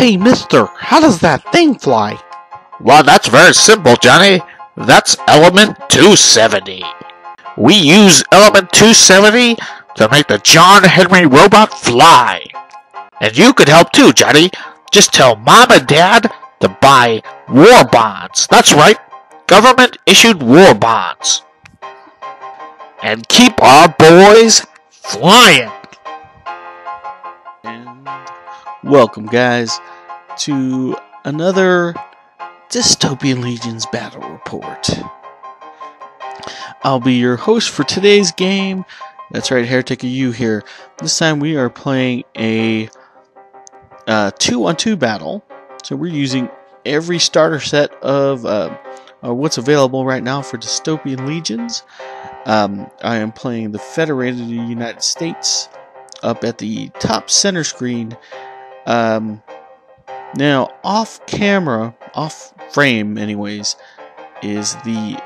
Hey mister, how does that thing fly? Well, that's very simple, Johnny. That's element 270. We use element 270 to make the John Henry robot fly. And you could help too, Johnny. Just tell Mom and Dad to buy war bonds. That's right, government-issued war bonds. And keep our boys flying. And welcome, guys, to another Dystopian Legions battle report. I'll be your host for today's game. That's right, Heretic U here. This time we are playing a 2-on-2 battle. So we're using every starter set of what's available right now for Dystopian Legions. I am playing the Federated United States up at the top center screen. Now, off camera, off frame, anyways, is the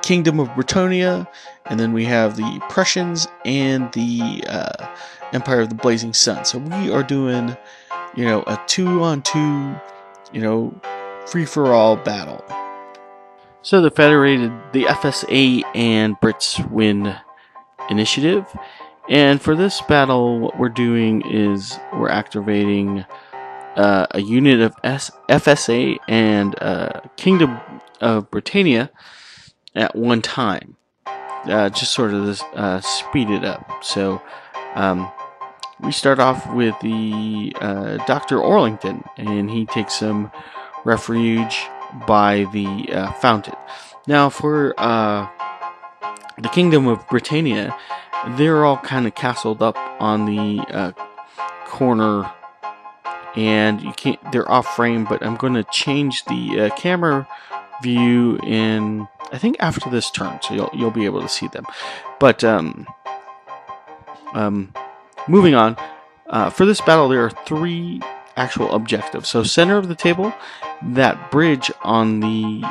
Kingdom of Britannia, and then we have the Prussians and the Empire of the Blazing Sun. So we are doing, a 2-on-2, free-for-all battle. So the Federated, the FSA and Brits win initiative. And for this battle, what we're doing is we're activating a unit of FSA and Kingdom of Britannia at one time. Just sort of speed it up. So we start off with the Dr. Orlington, and he takes some refuge by the fountain. Now for the Kingdom of Britannia, they're all kind of castled up on the corner, and you can't. They're off frame, but I'm going to change the camera view in, I think, after this turn, so you'll be able to see them. But moving on, for this battle, there are 3 actual objectives. So center of the table, that bridge on the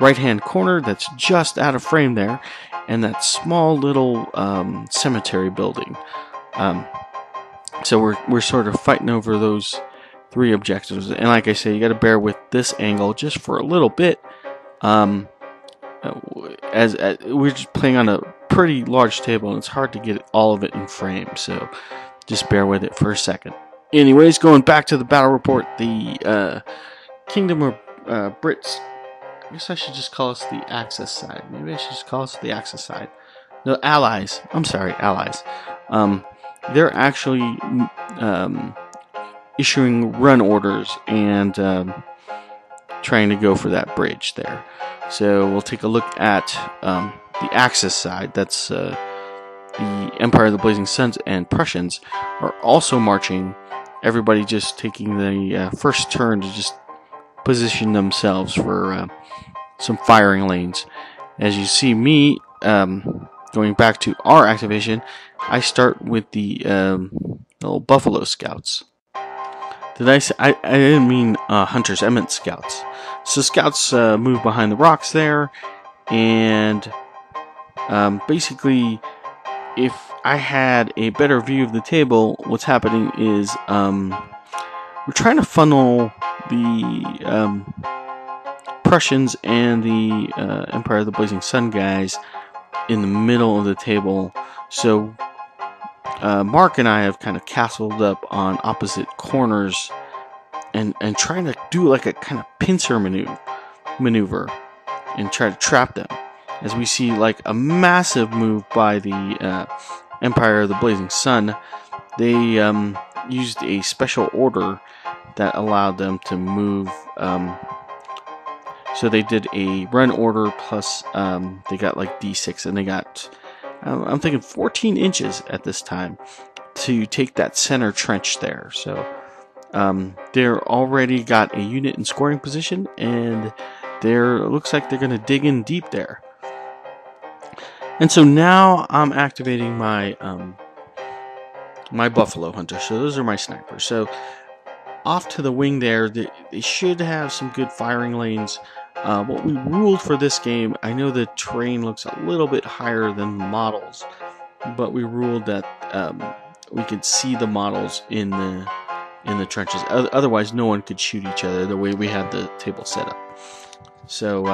right-hand corner that's just out of frame there, and that small little cemetery building. So we're sort of fighting over those 3 objectives, and like I say, you got to bear with this angle just for a little bit, as we're just playing on a pretty large table, and it's hard to get all of it in frame. So just bear with it for a second. Anyways, going back to the battle report, the Kingdom of Brits. I guess I should just call us the Axis side. Maybe I should just call us the Axis side. No, Allies. I'm sorry, Allies. They're actually issuing run orders and trying to go for that bridge there. So we'll take a look at the Axis side. That's the Empire of the Blazing Suns and Prussians are also marching. Everybody just taking the first turn to just position themselves for some firing lanes. As you see me going back to our activation, I start with the little Buffalo Scouts. Did I say? I didn't mean hunters, I meant scouts. So scouts move behind the rocks there, and basically, if I had a better view of the table, what's happening is we're trying to funnel the Prussians and the Empire of the Blazing Sun guys in the middle of the table. So Mark and I have kind of castled up on opposite corners and trying to do like a kind of pincer maneuver and try to trap them. As we see like a massive move by the Empire of the Blazing Sun, they used a special order that allowed them to move. So they did a run order plus they got like D6, and they got, I'm thinking 14 inches at this time to take that center trench there. So they're already got a unit in scoring position, and it looks like they're going to dig in deep there. And so now I'm activating my my Buffalo Hunter. So those are my snipers. So off to the wing there, they should have some good firing lanes. What we ruled for this game, I know the terrain looks a little bit higher than models, but we ruled that we could see the models in the trenches. Otherwise, no one could shoot each other the way we had the table set up. So,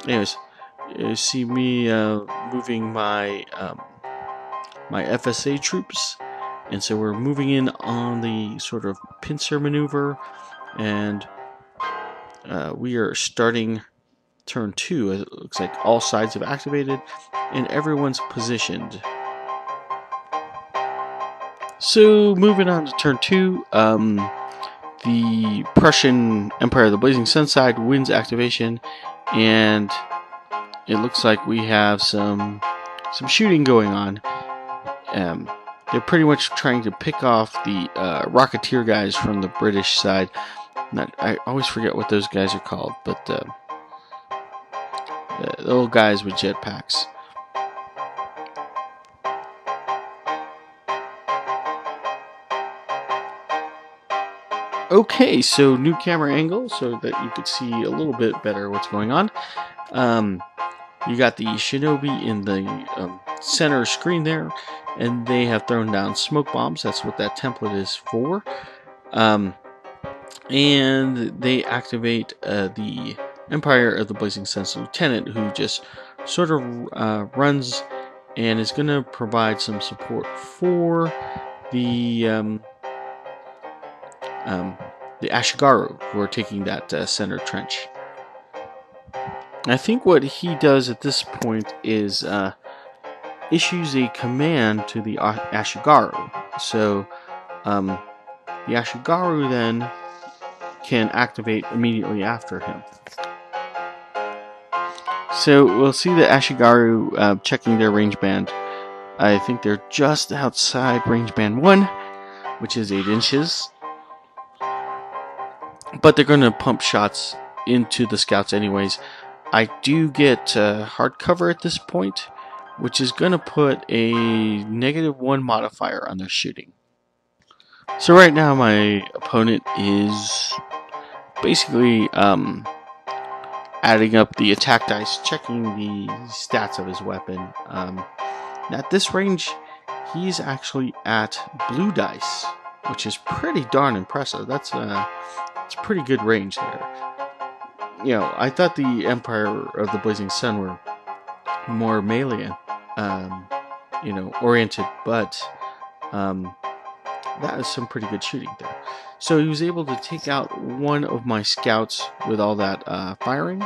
anyways, you see me moving my my FSA troops, and so we're moving in on the sort of pincer maneuver, and we are starting turn 2. It looks like all sides have activated, and everyone's positioned. So moving on to turn 2, the Prussian Empire of the Blazing Sun side wins activation, and it looks like we have some shooting going on. They're pretty much trying to pick off the Rocketeer guys from the British side. I always forget what those guys are called, but the little guys with jetpacks. Okay, so new camera angle so that you could see a little bit better what's going on. You got the Shinobi in the center screen there, and they have thrown down smoke bombs. That's what that template is for. And they activate the Empire of the Blazing Sun's lieutenant, who just sort of runs and is going to provide some support for the Ashigaru, who are taking that center trench. I think what he does at this point is issues a command to the Ashigaru. So the Ashigaru then can activate immediately after him. So we'll see the Ashigaru checking their range band. I think they're just outside range band 1, which is 8 inches. But they're going to pump shots into the scouts anyways. I do get hard cover at this point, which is going to put a -1 modifier on their shooting. So right now my opponent is basically adding up the attack dice, checking the stats of his weapon. At this range, he's actually at blue dice, which is pretty darn impressive. That's it's a pretty good range there. You know, I thought the Empire of the Blazing Sun were more melee, oriented, but that is some pretty good shooting there. So he was able to take out one of my scouts with all that firing,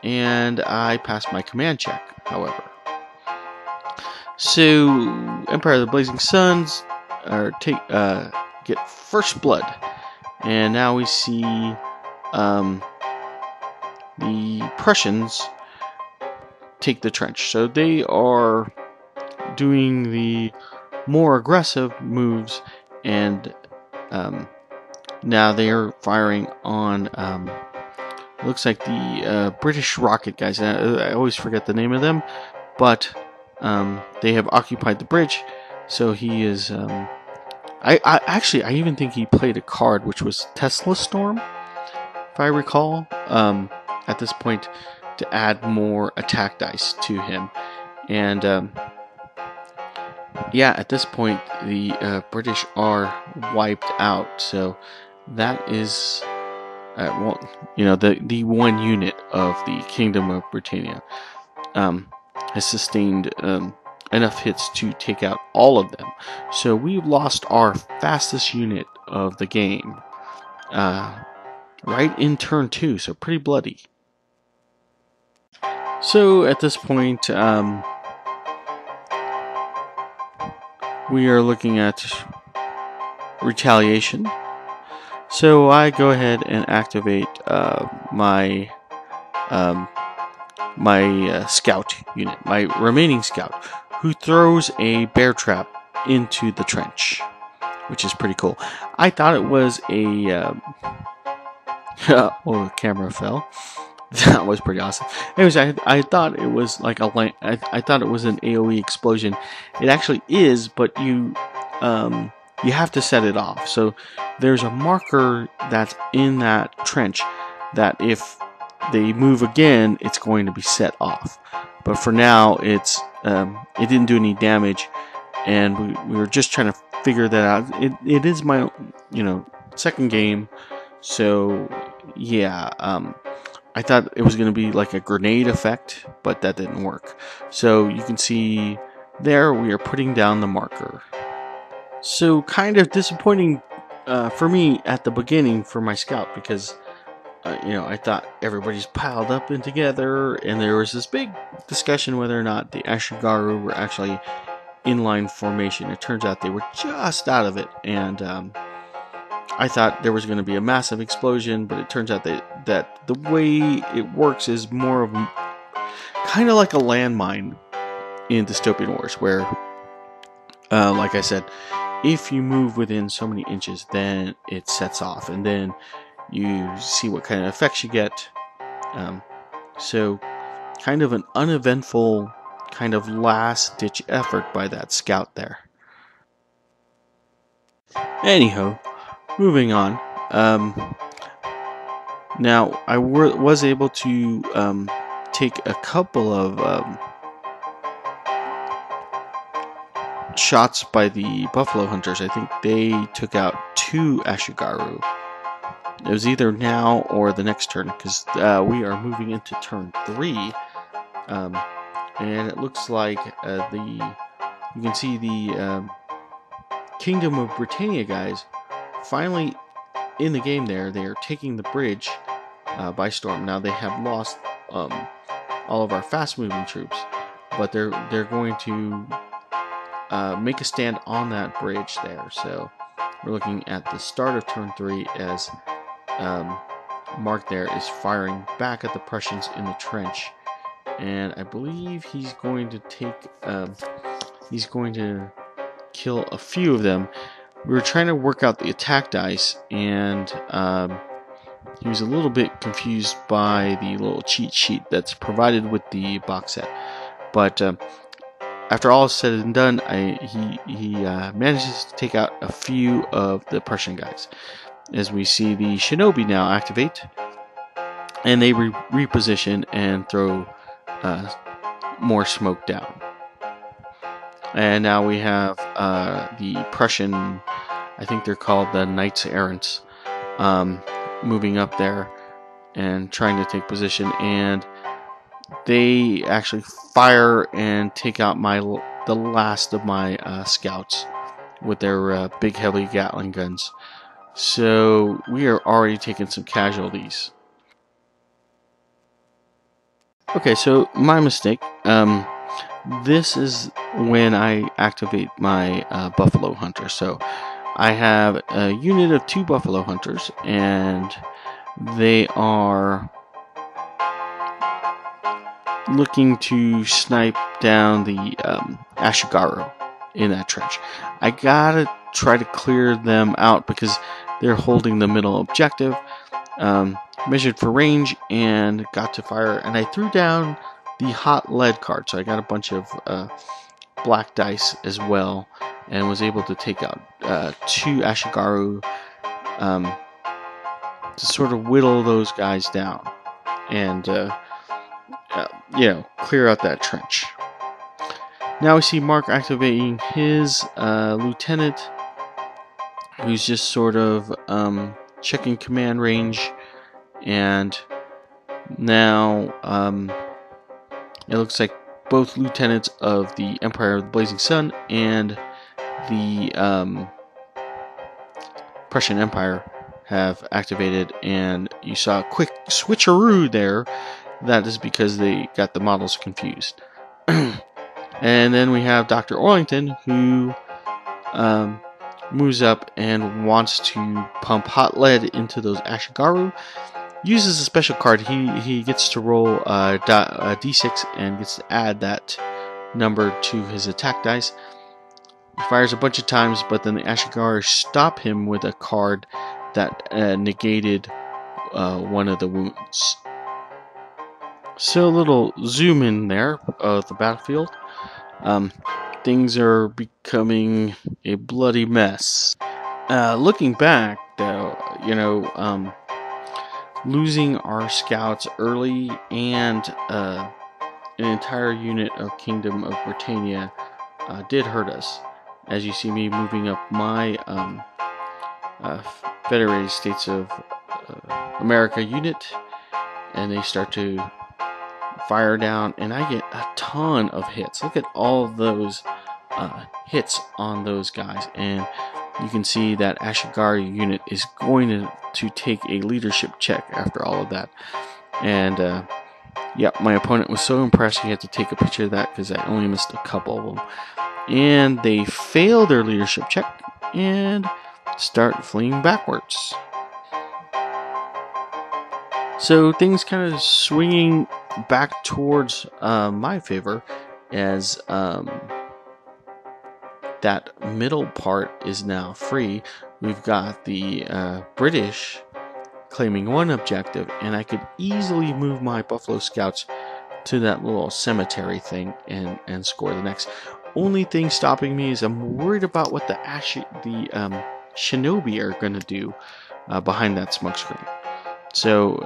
and I passed my command check, however. So Empire of the Blazing Suns get first blood, and now we see the Prussians take the trench. So they are doing the more aggressive moves, and now they are firing on looks like the British rocket guys. I always forget the name of them, but they have occupied the bridge. So he is I even think he played a card which was Tesla Storm, if I recall, at this point, to add more attack dice to him. And yeah, at this point the British are wiped out. So that is the one unit of the Kingdom of Britannia has sustained enough hits to take out all of them. So we've lost our fastest unit of the game right in turn 2, so pretty bloody. So at this point we are looking at retaliation. So I go ahead and activate my scout unit, my remaining scout, who throws a bear trap into the trench, which is pretty cool. I thought it was a oh, the camera fell. That was pretty awesome. Anyways, I thought it was like I thought it was an AOE explosion. It actually is, but you have to set it off. So there's a marker that's in that trench that if they move again, it's going to be set off. But for now, it didn't do any damage, and we were just trying to figure that out. It is my, second game, so yeah. I thought it was going to be like a grenade effect, but that didn't work. So you can see there we are putting down the marker. So kind of disappointing for me at the beginning for my scout, because I thought everybody's piled up and together, and there was this big discussion whether or not the Ashigaru were actually inline formation. It turns out they were just out of it, and I thought there was going to be a massive explosion, but it turns out that the way it works is more of kind of like a landmine in Dystopian Wars, where, like I said, if you move within so many inches, then it sets off, and then you see what kind of effects you get. So, kind of an uneventful, kind of last-ditch effort by that scout there. Anyhow, moving on. Now, I was able to take a couple of shots by the Buffalo Hunters. I think they took out 2 Ashigaru. It was either now or the next turn, because we are moving into turn 3. And it looks like you can see the Kingdom of Britannia guys finally in the game there. They are taking the bridge by storm. Now they have lost all of our fast moving troops, but they're going to make a stand on that bridge there. So we're looking at the start of turn 3 as Mark there is firing back at the Prussians in the trench, and I believe he's going to kill a few of them. We were trying to work out the attack dice, and he was a little bit confused by the little cheat sheet that's provided with the box set. But after all is said and done, he manages to take out a few of the Prussian guys. As we see the Shinobi now activate, and they reposition and throw more smoke down. And now we have the Prussian, I think they're called the Knights Errants, moving up there and trying to take position, and they actually fire and take out the last of my scouts with their big heavy Gatling guns. So we are already taking some casualties. Okay, so my mistake. This is when I activate my Buffalo Hunter. So I have a unit of 2 Buffalo Hunters, and they are looking to snipe down the Ashigaru in that trench. I gotta try to clear them out because they're holding the middle objective. Measured for range and got to fire, and I threw down the hot lead card, so I got a bunch of black dice as well, and was able to take out 2 Ashigaru to sort of whittle those guys down and clear out that trench. Now we see Mark activating his lieutenant, who's just sort of checking command range, and now it looks like both lieutenants of the Empire of the Blazing Sun and the Prussian Empire have activated, and you saw a quick switcheroo there. That is because they got the models confused. And then we have Dr. Orlington, who moves up and wants to pump hot lead into those Ashigaru. Uses a special card. He gets to roll a d6 and gets to add that number to his attack dice. He fires a bunch of times, but then the Ashigaru stop him with a card that negated one of the wounds. So a little zoom in there of the battlefield. Things are becoming a bloody mess. Looking back, though, losing our scouts early and an entire unit of Kingdom of Britannia did hurt us. as you see me moving up my Federated States of America unit, and they start to fire down, and I get a ton of hits. Look at all of those hits on those guys, and you can see that Ashigaru unit is going to take a leadership check after all of that. And yeah, my opponent was so impressed he had to take a picture of that because I only missed a couple of them. And they fail their leadership check and start fleeing backwards. So things kind of swinging back towards my favor, as that middle part is now free. We've got the British claiming one objective, and I could easily move my Buffalo Scouts to that little cemetery thing and score the next. Only thing stopping me is I'm worried about what the Shinobi are going to do behind that smoke screen. So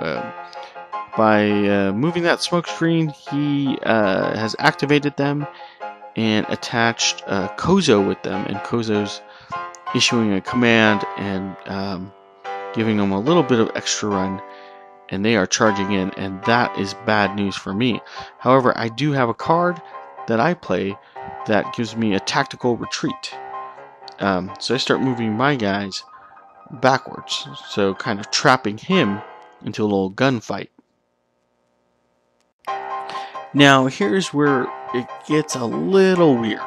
by moving that smoke screen, he has activated them and attached Kozo with them, and Kozo's issuing a command and giving them a little bit of extra run, and they are charging in, and that is bad news for me. However, I do have a card that I play that gives me a tactical retreat. So I start moving my guys backwards, so kind of trapping him into a little gunfight. Now here's where it gets a little weird.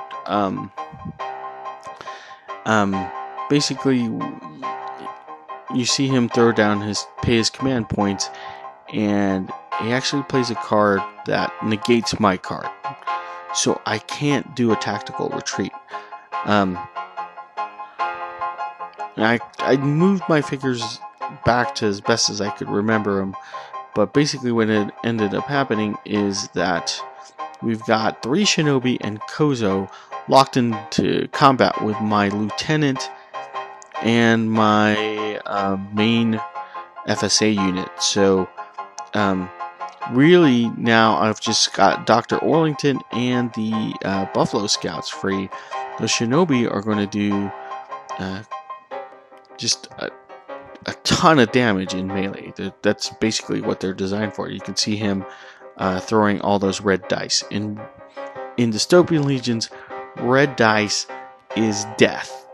Basically, you see him throw down pay his command points, and he actually plays a card that negates my card, so I can't do a tactical retreat. I moved my figures back to as best as I could remember them, but basically what it ended up happening is that we've got 3 Shinobi and Kozo locked into combat with my lieutenant and my main FSA unit. So really now I've just got Dr. Orlington and the Buffalo Scouts free. The Shinobi are going to do just a ton of damage in melee. That's basically what they're designed for. You can see him throwing all those red dice. In Dystopian Legions, red dice is death.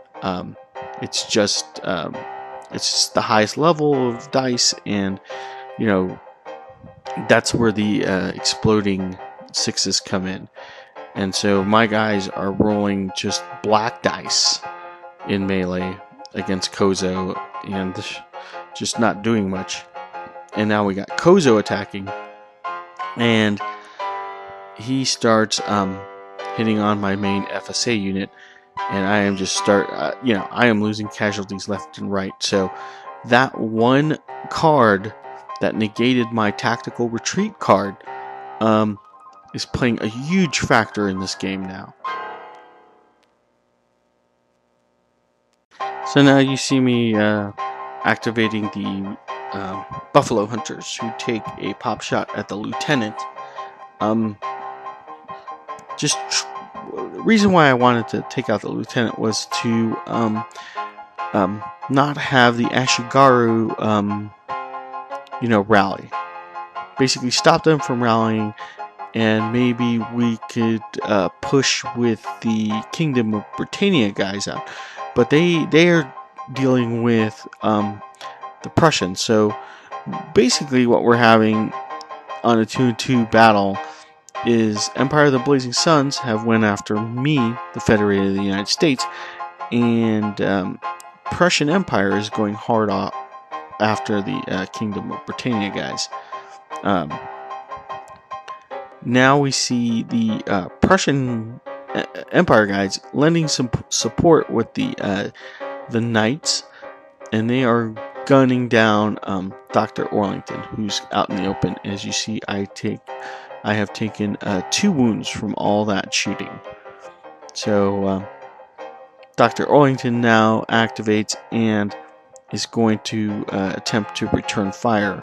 It's just the highest level of dice, and you know that's where the exploding 6s come in. And so my guys are rolling just black dice in melee against Kozo, and just not doing much. And now we got Kozo attacking, and he starts hitting on my main FSA unit, and I am just I am losing casualties left and right. So that one card that negated my tactical retreat card is playing a huge factor in this game now. So now you see me activating the Buffalo Hunters, who take a pop shot at the lieutenant. Reason why I wanted to take out the lieutenant was to not have the Ashigaru rally. Basically stop them from rallying, and maybe we could push with the Kingdom of Britannia guys out. But they are dealing with the Prussians. So basically what we're having on a 2-2 battle is Empire of the Blazing Suns have went after me, the Federated of the United States, and Prussian Empire is going hard off after the Kingdom of Britannia guys. Now we see the Prussian Empire guys lending some support with the Knights, and they are gunning down Dr. Orlington, who's out in the open. As you see, I have taken 2 wounds from all that shooting. So Dr. Orlington now activates and is going to attempt to return fire.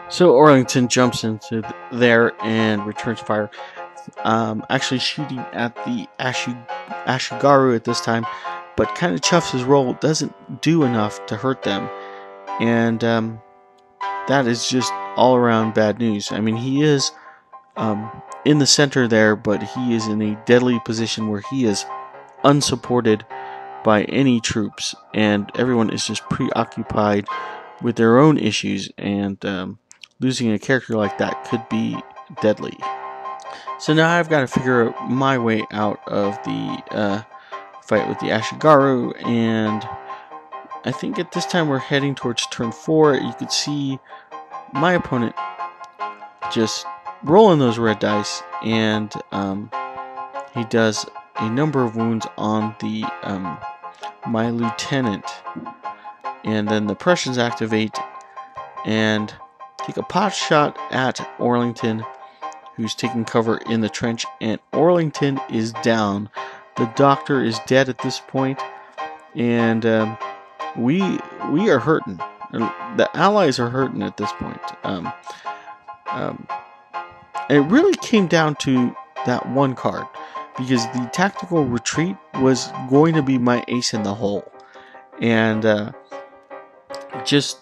So Orlington jumps into there and returns fire. actually shooting at the Ashigaru at this time, but kind of chuffs his roll, doesn't do enough to hurt them, and that is just all around bad news. I mean, he is in the center there, but he is in a deadly position where he is unsupported by any troops, and everyone is just preoccupied with their own issues, and losing a character like that could be deadly. So now I've got to figure my way out of the fight with the Ashigaru, and I think at this time we're heading towards turn 4. You could see my opponent just rolling those red dice, and he does a number of wounds on the my lieutenant, and then the Prussians activate and take a pot shot at Orlington, who's taking cover in the trench, and Orlington is down. The doctor is dead at this point, and we are hurting. The Allies are hurting at this point. It really came down to that one card, because the tactical retreat was going to be my ace in the hole, and just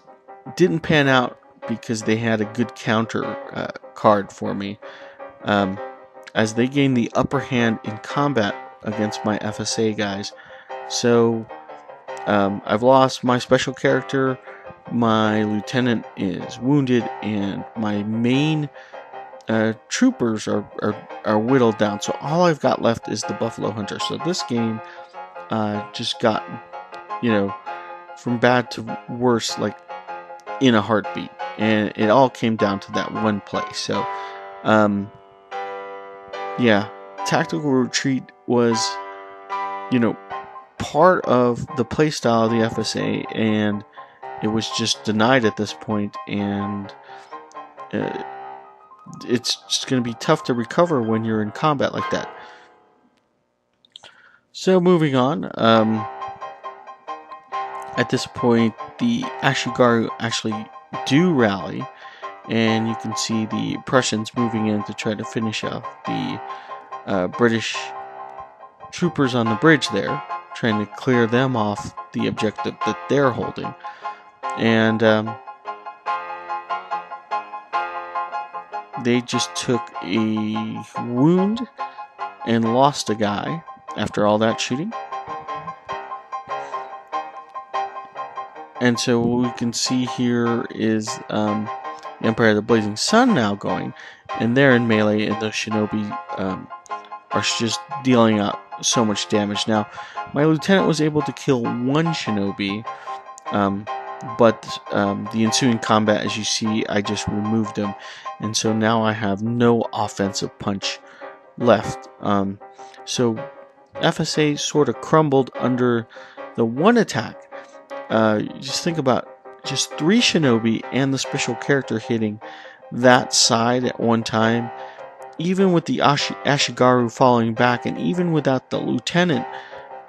didn't pan out because they had a good counter card for me, as they gained the upper hand in combat against my FSA guys. So I've lost my special character, my lieutenant is wounded, and my main troopers are whittled down. So all I've got left is the Buffalo Hunter. So this game just got, from bad to worse, like in a heartbeat, and it all came down to that one play. So yeah, tactical retreat was part of the playstyle of the FSA, and it was just denied at this point, and it's just going to be tough to recover when you're in combat like that. So moving on, at this point the Ashigaru actually do rally, and you can see the Prussians moving in to try to finish off the British troopers on the bridge there, trying to clear them off the objective that they're holding. And they just took a wound and lost a guy after all that shooting. And so what we can see here is the Empire of the Blazing Sun now going, and they're in melee, and the shinobi are just dealing out so much damage. Now, my lieutenant was able to kill one shinobi, but the ensuing combat, as you see, I just removed him, and so now I have no offensive punch left. So FSA sort of crumbled under the one attack. Just think about just 3 shinobi and the special character hitting that side at one time, even with the Ashigaru falling back, and even without the lieutenant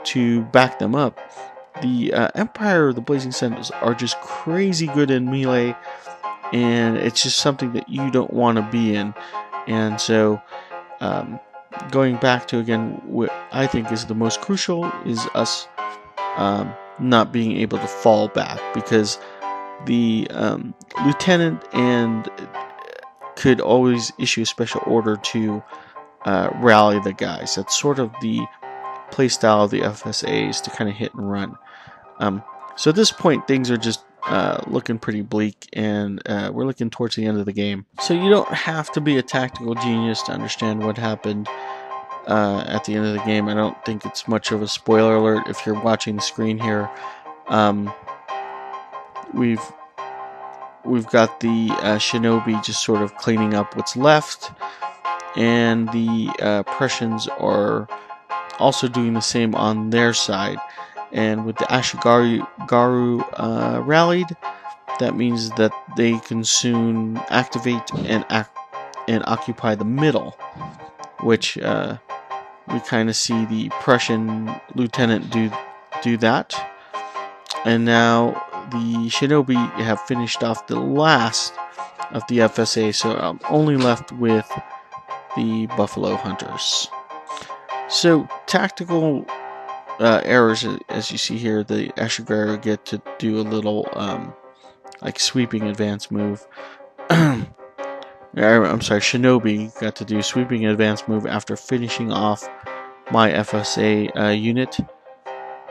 to back them up. The Empire of the Blazing Sun are just crazy good in melee, and it's just something that you don't want to be in. And so going back to, again, what I think is the most crucial is us not being able to fall back, because the lieutenant and could always issue a special order to rally the guys. That's sort of the playstyle of the FSAs, to kind of hit and run. So at this point, things are just looking pretty bleak, and we're looking towards the end of the game. So you don't have to be a tactical genius to understand what happened at the end of the game. I don't think it's much of a spoiler alert if you're watching the screen here. We've got the shinobi just sort of cleaning up what's left, and the Prussians are also doing the same on their side. And with the Ashigaru rallied, that means that they can soon activate and occupy the middle, which we kind of see the Prussian lieutenant do that. And now the shinobi have finished off the last of the FSA, so I'm only left with the Buffalo Hunters. So tactical errors, as you see here, the Ashigaru get to do a little like sweeping advance move. I'm sorry, Shinobi got to do sweeping advance move after finishing off my FSA unit.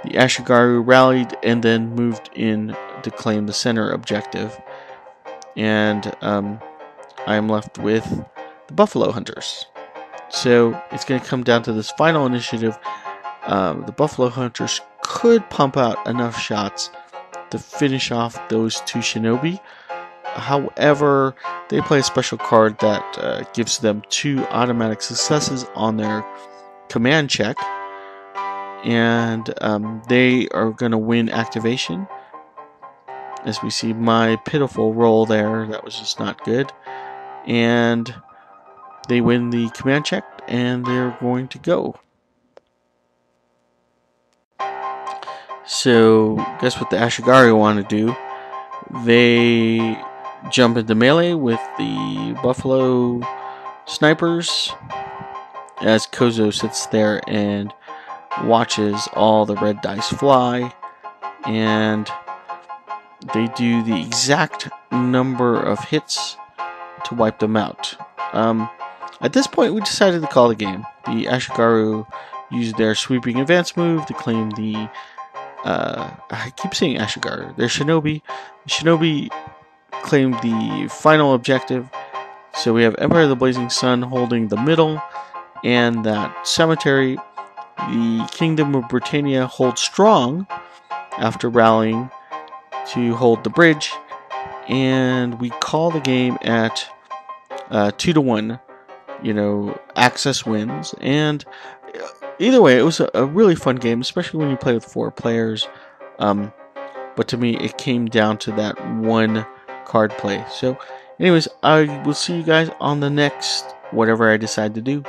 The Ashigaru rallied and then moved in to claim the center objective, and I am left with the Buffalo Hunters. So it's going to come down to this final initiative. The Buffalo Hunters could pump out enough shots to finish off those two Shinobi. However, they play a special card that gives them 2 automatic successes on their command check, and they are going to win activation. As we see my pitiful roll there, that was just not good. And they win the command check, and they're going to go. So, guess what the Ashigaru want to do? They jump into melee with the Buffalo Snipers, as Kozo sits there and watches all the red dice fly, and they do the exact number of hits to wipe them out. At this point, we decided to call the game. The Ashigaru used their sweeping advance move to claim the I keep saying Ashigaru. Their Shinobi. The Shinobi claimed the final objective. So we have Empire of the Blazing Sun holding the middle and that cemetery. The Kingdom of Britannia holds strong after rallying to hold the bridge, and we call the game at 2-1. Access wins, and either way, it was a really fun game, especially when you play with 4 players. But to me, it came down to that one card play. So, anyways, I will see you guys on the next whatever I decide to do.